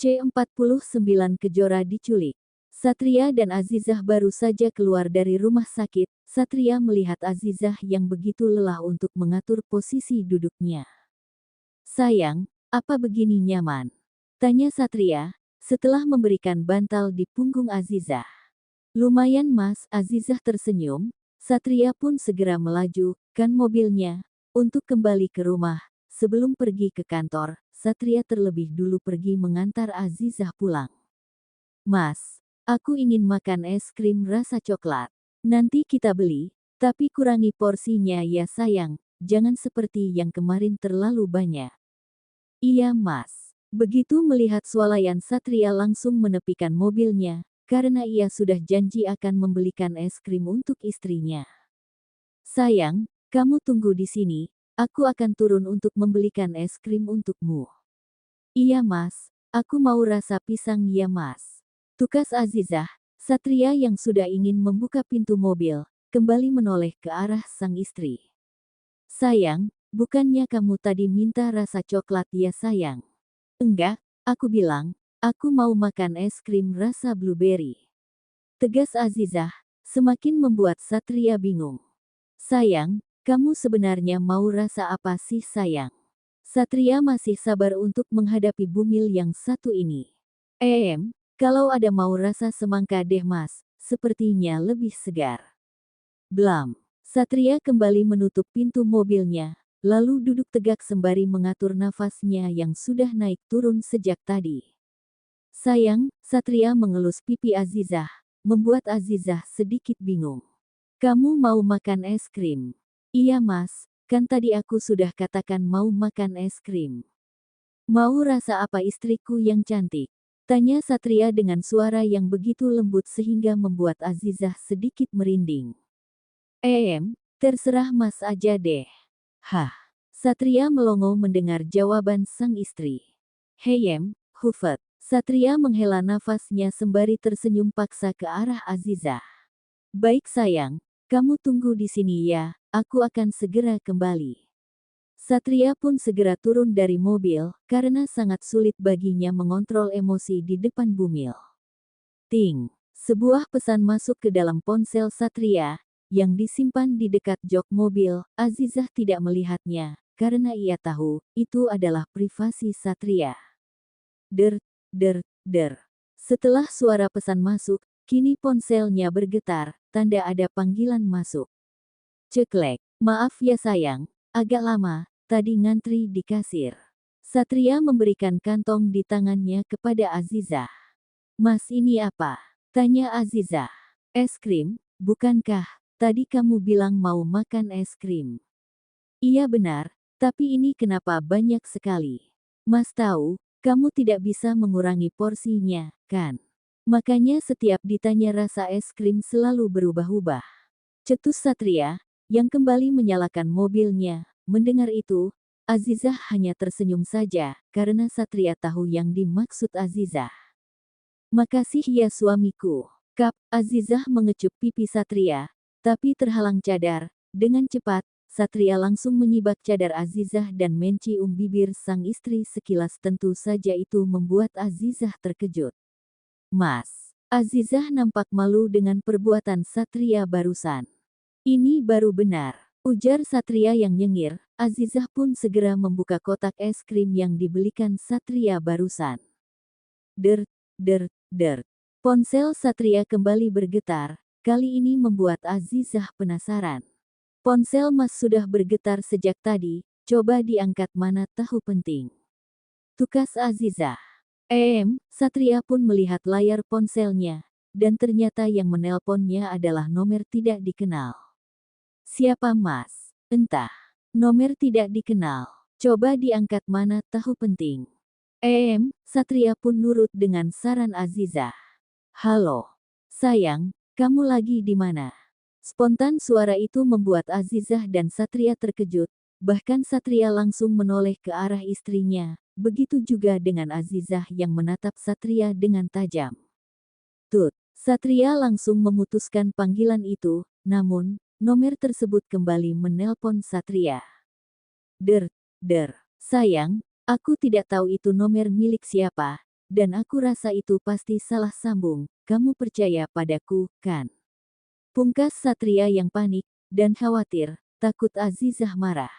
C49 Kejora diculik. Satria dan Azizah baru saja keluar dari rumah sakit. Satria melihat Azizah yang begitu lelah untuk mengatur posisi duduknya. "Sayang, apa begini nyaman?" tanya Satria, setelah memberikan bantal di punggung Azizah. "Lumayan Mas," Azizah tersenyum. Satria pun segera melaju kan mobilnya untuk kembali ke rumah. Sebelum pergi ke kantor, Satria terlebih dulu pergi mengantar Azizah pulang. "Mas, aku ingin makan es krim rasa coklat. Nanti kita beli, tapi kurangi porsinya ya sayang, jangan seperti yang kemarin terlalu banyak." "Iya Mas." Begitu melihat swalayan Satria langsung menepikan mobilnya, karena ia sudah janji akan membelikan es krim untuk istrinya. "Sayang, kamu tunggu di sini, aku akan turun untuk membelikan es krim untukmu." "Iya Mas, aku mau rasa pisang ya Mas." Tukas Azizah. Satria yang sudah ingin membuka pintu mobil, kembali menoleh ke arah sang istri. "Sayang, bukannya kamu tadi minta rasa coklat ya sayang?" "Enggak, aku bilang, aku mau makan es krim rasa blueberry," tegas Azizah, semakin membuat Satria bingung. "Sayang, kamu sebenarnya mau rasa apa sih sayang?" Satria masih sabar untuk menghadapi bumil yang satu ini. Kalau ada mau rasa semangka deh Mas, sepertinya lebih segar." Blam. Satria kembali menutup pintu mobilnya, lalu duduk tegak sembari mengatur nafasnya yang sudah naik turun sejak tadi. "Sayang," Satria mengelus pipi Azizah, membuat Azizah sedikit bingung. "Kamu mau makan es krim?" "Iya Mas, kan tadi aku sudah katakan mau makan es krim." "Mau rasa apa istriku yang cantik?" tanya Satria dengan suara yang begitu lembut sehingga membuat Azizah sedikit merinding. Terserah Mas aja deh." "Hah?" Satria melongo mendengar jawaban sang istri. Hufet." Satria menghela nafasnya sembari tersenyum paksa ke arah Azizah. "Baik sayang, kamu tunggu di sini ya, aku akan segera kembali." Satria pun segera turun dari mobil, karena sangat sulit baginya mengontrol emosi di depan bumil. Ting! Sebuah pesan masuk ke dalam ponsel Satria, yang disimpan di dekat jok mobil. Azizah tidak melihatnya, karena ia tahu, itu adalah privasi Satria. Der, der, der. Setelah suara pesan masuk, kini ponselnya bergetar, tanda ada panggilan masuk. Ceklek, "Maaf ya sayang, agak lama. Tadi ngantri di kasir." Satria memberikan kantong di tangannya kepada Azizah. "Mas ini apa?" tanya Azizah. "Es krim, bukankah tadi kamu bilang mau makan es krim?" "Iya benar, tapi ini kenapa banyak sekali?" "Mas tahu, kamu tidak bisa mengurangi porsinya, kan? Makanya setiap ditanya rasa es krim selalu berubah-ubah." Cetus Satria, yang kembali menyalakan mobilnya. Mendengar itu, Azizah hanya tersenyum saja, karena Satria tahu yang dimaksud Azizah. "Makasih ya suamiku." Kap, Azizah mengecup pipi Satria, tapi terhalang cadar. Dengan cepat, Satria langsung menyibak cadar Azizah dan mencium bibir sang istri sekilas. Tentu saja itu membuat Azizah terkejut. "Mas." Azizah nampak malu dengan perbuatan Satria barusan. "Ini baru benar," ujar Satria yang nyengir. Azizah pun segera membuka kotak es krim yang dibelikan Satria barusan. Der, der, der. Ponsel Satria kembali bergetar, kali ini membuat Azizah penasaran. "Ponsel Mas sudah bergetar sejak tadi, coba diangkat mana tahu penting." Tukas Azizah. Satria pun melihat layar ponselnya, dan ternyata yang menelponnya adalah nomor tidak dikenal. "Siapa Mas?" "Entah. Nomor tidak dikenal. Coba diangkat mana tahu penting." Satria pun nurut dengan saran Azizah. "Halo. Sayang, kamu lagi di mana?" Spontan suara itu membuat Azizah dan Satria terkejut, bahkan Satria langsung menoleh ke arah istrinya, begitu juga dengan Azizah yang menatap Satria dengan tajam. Tut! Satria langsung memutuskan panggilan itu, namun, nomor tersebut kembali menelpon Satria. Der, der. "Sayang, aku tidak tahu itu nomor milik siapa, dan aku rasa itu pasti salah sambung. Kamu percaya padaku, kan? Pungkas Satria yang panik dan khawatir, takut Azizah marah.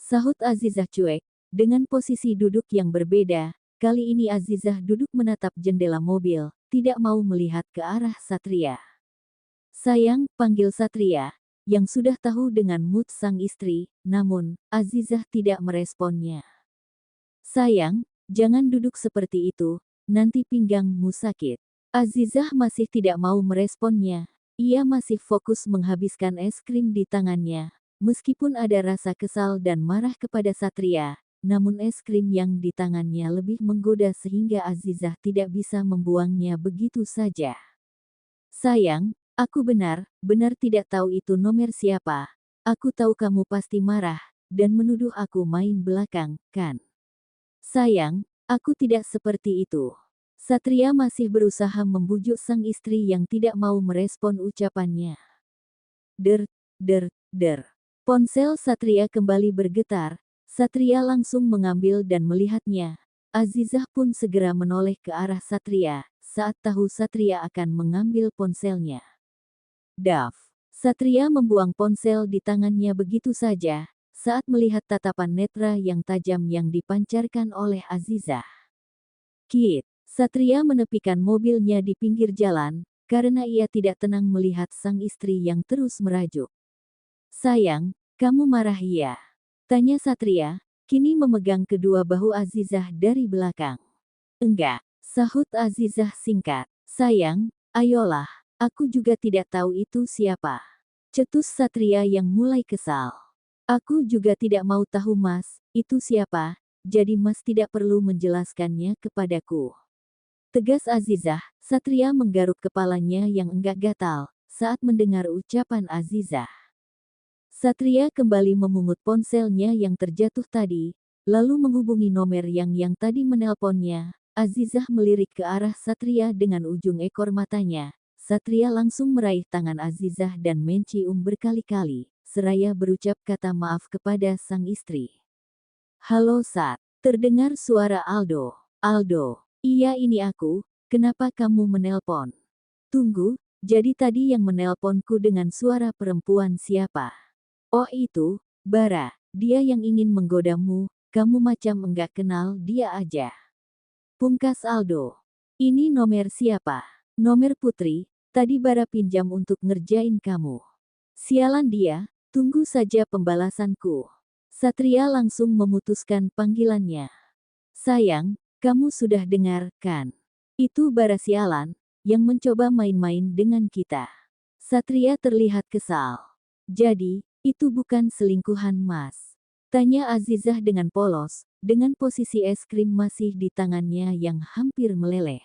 Sahut Azizah cuek, dengan posisi duduk yang berbeda. Kali ini Azizah duduk menatap jendela mobil, tidak mau melihat ke arah Satria. Sayang, panggil Satria, yang sudah tahu dengan mood sang istri, namun, Azizah tidak meresponnya. Sayang, jangan duduk seperti itu, nanti pinggangmu sakit. Azizah masih tidak mau meresponnya. Ia masih fokus menghabiskan es krim di tangannya. Meskipun ada rasa kesal dan marah kepada Satria, namun es krim yang di tangannya lebih menggoda sehingga Azizah tidak bisa membuangnya begitu saja. Sayang, aku benar tidak tahu itu nomor siapa. Aku tahu kamu pasti marah, dan menuduh aku main belakang, kan? Sayang, aku tidak seperti itu. Satria masih berusaha membujuk sang istri yang tidak mau merespon ucapannya. Der. Ponsel Satria kembali bergetar. Satria langsung mengambil dan melihatnya. Azizah pun segera menoleh ke arah Satria, saat tahu Satria akan mengambil ponselnya. Daf. Satria membuang ponsel di tangannya begitu saja, saat melihat tatapan netra yang tajam yang dipancarkan oleh Azizah. Kit. Satria menepikan mobilnya di pinggir jalan, karena ia tidak tenang melihat sang istri yang terus merajuk. Sayang, kamu marah ya? Tanya Satria, kini memegang kedua bahu Azizah dari belakang. Enggak, sahut Azizah singkat. Sayang, ayolah, aku juga tidak tahu itu siapa. Cetus Satria yang mulai kesal. Aku juga tidak mau tahu mas, itu siapa, jadi mas tidak perlu menjelaskannya kepadaku. Tegas Azizah. Satria menggaruk kepalanya yang enggak gatal, saat mendengar ucapan Azizah. Satria kembali memungut ponselnya yang terjatuh tadi, lalu menghubungi nomor yang tadi menelponnya. Azizah melirik ke arah Satria dengan ujung ekor matanya. Satria langsung meraih tangan Azizah dan mencium berkali-kali, seraya berucap kata maaf kepada sang istri. Halo Sat, terdengar suara Aldo. Aldo, iya ini aku, kenapa kamu menelpon? Tunggu, jadi tadi yang menelponku dengan suara perempuan siapa? Oh itu, Bara, dia yang ingin menggodamu, kamu macam enggak kenal dia aja. Pungkas Aldo. Ini nomor siapa? Nomor Putri, tadi Bara pinjam untuk ngerjain kamu. Sialan dia, tunggu saja pembalasanku. Satria langsung memutuskan panggilannya. Sayang, kamu sudah dengar, kan? Itu Bara sialan, yang mencoba main-main dengan kita. Satria terlihat kesal. Jadi, itu bukan selingkuhan mas? Tanya Azizah dengan polos, dengan posisi es krim masih di tangannya yang hampir meleleh.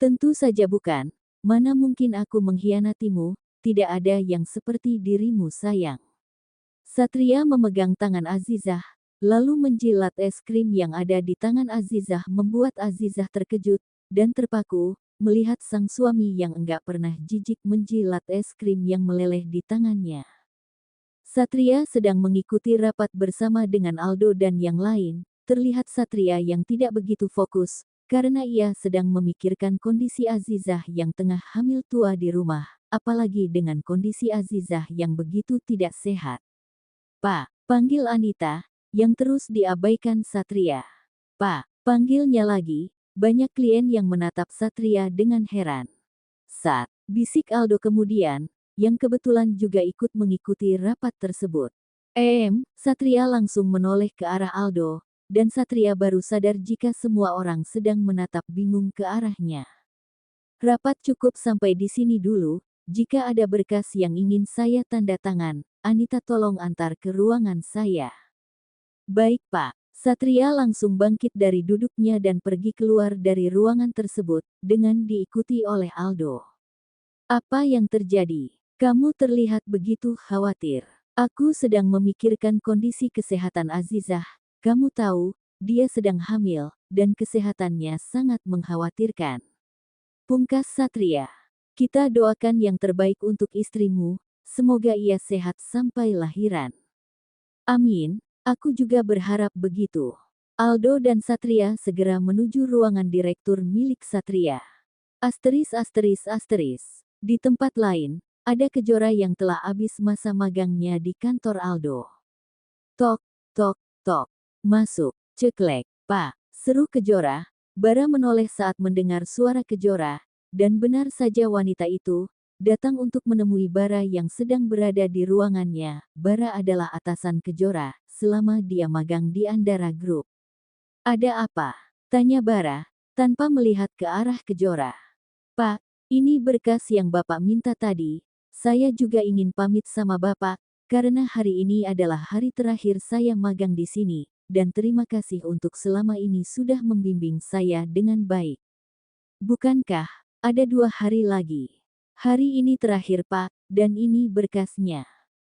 Tentu saja bukan, mana mungkin aku mengkhianatimu, tidak ada yang seperti dirimu sayang. Satria memegang tangan Azizah, lalu menjilat es krim yang ada di tangan Azizah membuat Azizah terkejut, dan terpaku, melihat sang suami yang enggak pernah jijik menjilat es krim yang meleleh di tangannya. Satria sedang mengikuti rapat bersama dengan Aldo dan yang lain. Terlihat Satria yang tidak begitu fokus, karena ia sedang memikirkan kondisi Azizah yang tengah hamil tua di rumah, apalagi dengan kondisi Azizah yang begitu tidak sehat. Pak, panggil Anita, yang terus diabaikan Satria. Pak, panggilnya lagi, banyak klien yang menatap Satria dengan heran. Sat, bisik Aldo kemudian, yang kebetulan juga ikut mengikuti rapat tersebut. Satria langsung menoleh ke arah Aldo, dan Satria baru sadar jika semua orang sedang menatap bingung ke arahnya. Rapat cukup sampai di sini dulu, jika ada berkas yang ingin saya tanda tangan, Anita tolong antar ke ruangan saya. Baik Pak. Satria langsung bangkit dari duduknya dan pergi keluar dari ruangan tersebut, dengan diikuti oleh Aldo. Apa yang terjadi? Kamu terlihat begitu khawatir. Aku sedang memikirkan kondisi kesehatan Azizah. Kamu tahu, dia sedang hamil, dan kesehatannya sangat mengkhawatirkan. Pungkas Satria. Kita doakan yang terbaik untuk istrimu, semoga ia sehat sampai lahiran. Amin, aku juga berharap begitu. Aldo dan Satria segera menuju ruangan direktur milik Satria. Asteris asteris asteris. Di tempat lain, ada Kejora yang telah habis masa magangnya di kantor Aldo. Tok, tok, tok. Masuk, ceklek. Pak, seru Kejora. Bara menoleh saat mendengar suara Kejora, dan benar saja wanita itu datang untuk menemui Bara yang sedang berada di ruangannya. Bara adalah atasan Kejora selama dia magang di Andara Group. Ada apa? Tanya Bara, tanpa melihat ke arah Kejora. Pak, ini berkas yang Bapak minta tadi. Saya juga ingin pamit sama Bapak, karena hari ini adalah hari terakhir saya magang di sini, dan terima kasih untuk selama ini sudah membimbing saya dengan baik. Bukankah, ada 2 hari lagi? Hari ini terakhir Pak, dan ini berkasnya.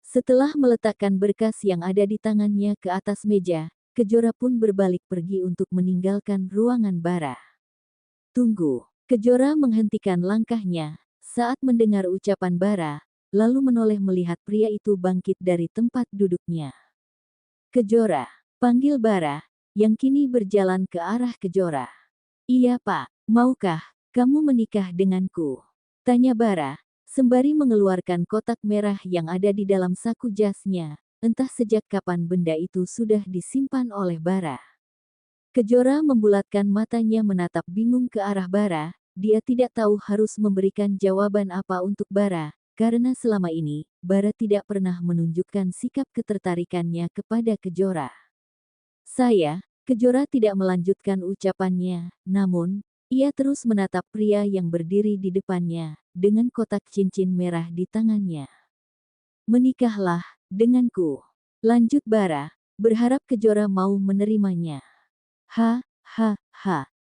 Setelah meletakkan berkas yang ada di tangannya ke atas meja, Kejora pun berbalik pergi untuk meninggalkan ruangan Bara. Tunggu, Kejora menghentikan langkahnya saat mendengar ucapan Bara, lalu menoleh melihat pria itu bangkit dari tempat duduknya. Kejora, panggil Bara, yang kini berjalan ke arah Kejora. Iya Pak, maukah kamu menikah denganku? Tanya Bara, sembari mengeluarkan kotak merah yang ada di dalam saku jasnya. Entah sejak kapan benda itu sudah disimpan oleh Bara. Kejora membulatkan matanya menatap bingung ke arah Bara, dia tidak tahu harus memberikan jawaban apa untuk Bara, karena selama ini, Bara tidak pernah menunjukkan sikap ketertarikannya kepada Kejora. Kejora tidak melanjutkan ucapannya, namun, ia terus menatap pria yang berdiri di depannya, dengan kotak cincin merah di tangannya. Menikahlah denganku, lanjut Bara, berharap Kejora mau menerimanya. Ha.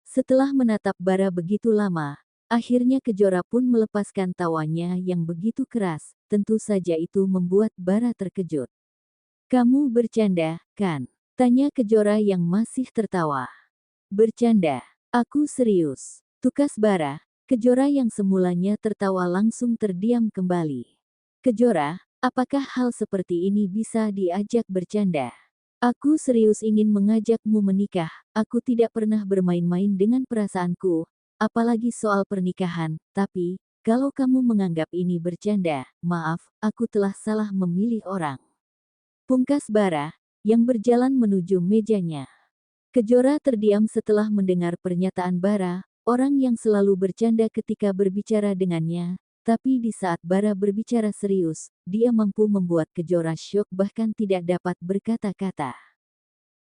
Setelah menatap Bara begitu lama, akhirnya Kejora pun melepaskan tawanya yang begitu keras, tentu saja itu membuat Bara terkejut. Kamu bercanda, kan? Tanya Kejora yang masih tertawa. Bercanda, aku serius. Tukas Bara, Kejora yang semulanya tertawa langsung terdiam kembali. Kejora, apakah hal seperti ini bisa diajak bercanda? Aku serius ingin mengajakmu menikah, aku tidak pernah bermain-main dengan perasaanku, apalagi soal pernikahan, tapi, kalau kamu menganggap ini bercanda, maaf, aku telah salah memilih orang. Pungkas Bara, yang berjalan menuju mejanya. Kejora terdiam setelah mendengar pernyataan Bara, orang yang selalu bercanda ketika berbicara dengannya, tapi di saat Bara berbicara serius, dia mampu membuat Kejora syok bahkan tidak dapat berkata-kata.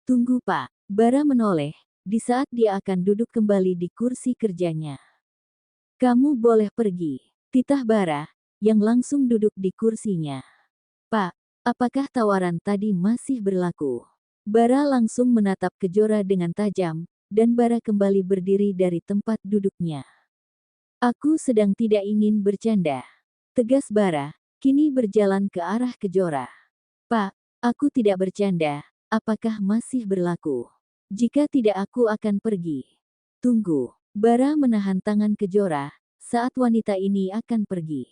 Tunggu Pak, Bara menoleh, di saat dia akan duduk kembali di kursi kerjanya. Kamu boleh pergi, titah Bara, yang langsung duduk di kursinya. Pak, apakah tawaran tadi masih berlaku? Bara langsung menatap Kejora dengan tajam, dan Bara kembali berdiri dari tempat duduknya. Aku sedang tidak ingin bercanda. Tegas Bara, kini berjalan ke arah Kejora. Pak, aku tidak bercanda, apakah masih berlaku? Jika tidak aku akan pergi. Tunggu, Bara menahan tangan Kejora, saat wanita ini akan pergi.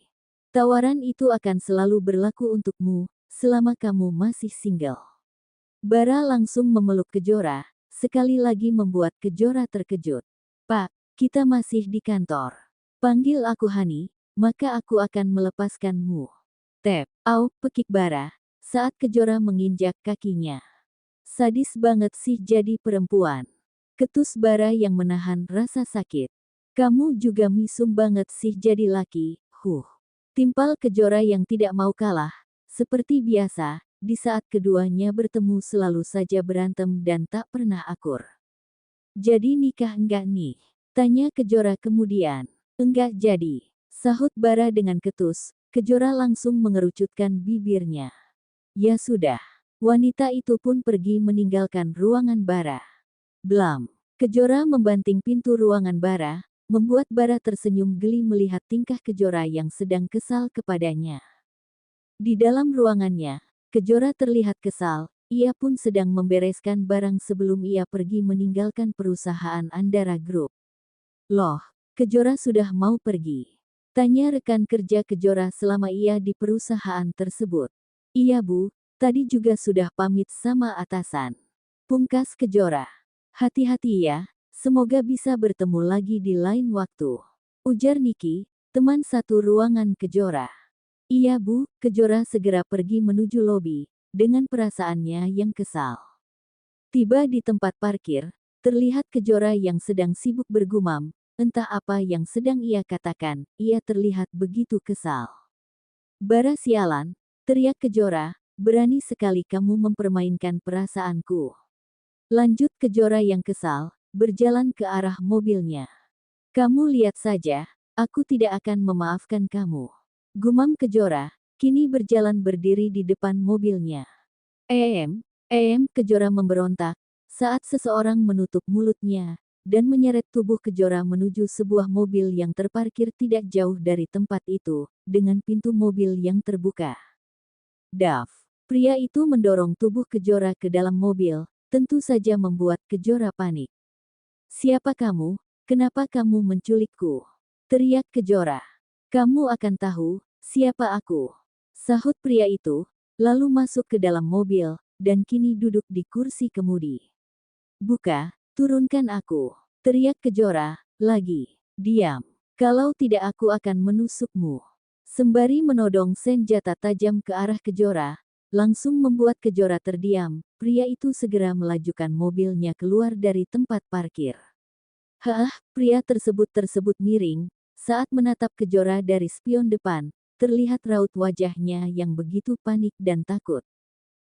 Tawaran itu akan selalu berlaku untukmu, selama kamu masih single. Bara langsung memeluk Kejora, sekali lagi membuat Kejora terkejut. Pak, kita masih di kantor. Panggil aku Hani, maka aku akan melepaskanmu. Tep, au, pekik Bara, saat Kejora menginjak kakinya. Sadis banget sih jadi perempuan. Ketus Bara yang menahan rasa sakit. Kamu juga misum banget sih jadi laki, Timpal Kejora yang tidak mau kalah. Seperti biasa, di saat keduanya bertemu selalu saja berantem dan tak pernah akur. Jadi nikah enggak nih? Tanya Kejora kemudian. Enggak jadi, sahut Bara dengan ketus. Kejora langsung mengerucutkan bibirnya. Ya sudah, wanita itu pun pergi meninggalkan ruangan Bara. Blam, Kejora membanting pintu ruangan Bara, membuat Bara tersenyum geli melihat tingkah Kejora yang sedang kesal kepadanya. Di dalam ruangannya, Kejora terlihat kesal, ia pun sedang membereskan barang sebelum ia pergi meninggalkan perusahaan Andara Group. Loh, Kejora sudah mau pergi? Tanya rekan kerja Kejora selama ia di perusahaan tersebut. Iya Bu, tadi juga sudah pamit sama atasan. Pungkas Kejora. Hati-hati ya, semoga bisa bertemu lagi di lain waktu. Ujar Niki, teman satu ruangan Kejora. Iya Bu, Kejora segera pergi menuju lobi, dengan perasaannya yang kesal. Tiba di tempat parkir, terlihat Kejora yang sedang sibuk bergumam, entah apa yang sedang ia katakan, ia terlihat begitu kesal. Bara sialan, teriak Kejora, berani sekali kamu mempermainkan perasaanku. Lanjut Kejora yang kesal, berjalan ke arah mobilnya. Kamu lihat saja, aku tidak akan memaafkan kamu. Gumam Kejora, kini berjalan berdiri di depan mobilnya. Kejora memberontak, saat seseorang menutup mulutnya, dan menyeret tubuh Kejora menuju sebuah mobil yang terparkir tidak jauh dari tempat itu, dengan pintu mobil yang terbuka. Daf. Pria itu mendorong tubuh Kejora ke dalam mobil, tentu saja membuat Kejora panik. Siapa kamu? Kenapa kamu menculikku? Teriak Kejora. Kamu akan tahu, siapa aku. Sahut pria itu, lalu masuk ke dalam mobil, dan kini duduk di kursi kemudi. Buka, turunkan aku. Teriak Kejora, lagi. Diam. Kalau tidak aku akan menusukmu. Sembari menodong senjata tajam ke arah Kejora, langsung membuat Kejora terdiam, pria itu segera melajukan mobilnya keluar dari tempat parkir. Pria tersebut miring, saat menatap Kejora dari spion depan, terlihat raut wajahnya yang begitu panik dan takut.